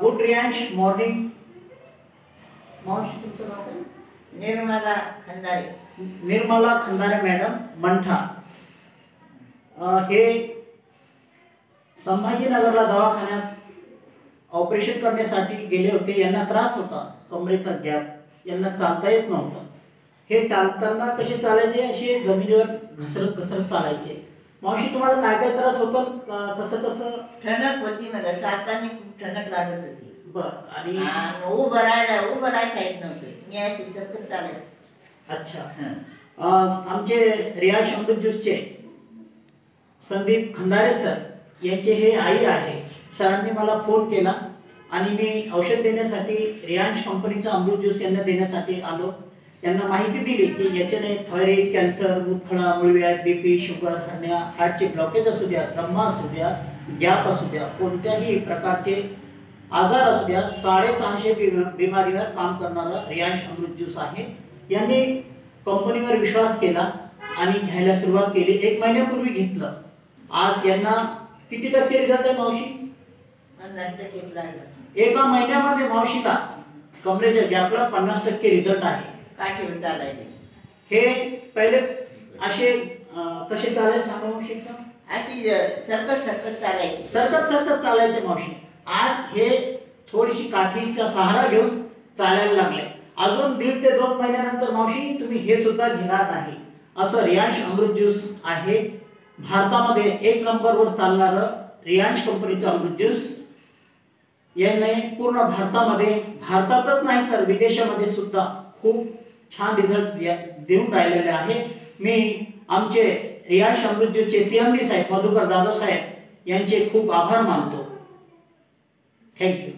Good Riyansh morning. मावशी तुमचं नाव काय? निर्मला खंदारे. निर्मला खंदारे मॅडम मंठा. हे संभाजीनगरला दवाखान्यात ऑपरेशन करण्यासाठी गेले होते. यांना त्रास होता कमरेचा गॅप, यांना चालता येत नव्हतं. हे चालताना कसे चालायचे, असे जमिनीवर घसरत घसरत चालायचे. मावशी तुम्हाला काय काय त्रास होता, कसं कसं? ठणक होती, मला चालताना खूप ठणक लागत होती. बर. आणि उभं राहायचा येत नव्हतं. मी अशी सतत चालायचे. अच्छा. आमचे रियांश अमृत ज्यूसचे संदीप खंदारे सर यांचे हे आई आहे. सरांनी मला फोन केला आणि मी औषध देण्यासाठी रियांश कंपनीचा अमृत ज्यूस यांना देण्यासाठी आलो. यांना माहिती दिली की याच्याने थायरॉइड, कॅन्सर, मूतखडा, मूळव्याध, बीपी, शुगर, हर्निया, हार्टचे ब्लॉकेज असू द्या, दमा असू द्या, गॅप असू द्या, कोणत्याही प्रकारचे आजार असू द्या, 650 बिमारीवर काम करणारा रियांश अमृत ज्यूस आहे. यांनी कंपनीवर विश्वास केला आणि घ्यायला सुरुवात केली. 1 महिन्यापूर्वी घेतलं. आज यांना किती टक्के रिझल्ट आहे मावशी? 50% लागला. एका महिन्यामध्ये मावशीला कमरेच्या गॅपला 50% रिझल्ट आहे. काठीवर चालायचे. हे पहिले असे कसे चालायचे सांगा मावशी? अशी सरकत चालायची. सरकत चालायचे मावशी. आज हे थोडीशी काठीचा सहारा घेऊन चालायला लागले. अजून 1.5 ते 2 महिन्यानंतर मावशी तुम्ही हे सुद्धा घेणार नाही असं रियांश अमृत ज्यूस आहे. भारतामध्ये 1 नंबरवर चालणारं रियांश कंपनीचं अमृत ज्यूस. याने पूर्ण भारतातच नाही तर विदेशामध्ये सुद्धा खूप छान रिझल्ट देऊन राहिलेले आहे. मी आमचे रियांश अमृत ज्यूसचे CMD साहेब मधुकर जाधव साहेब यांचे खूप आभार मानतो. थँक्यू.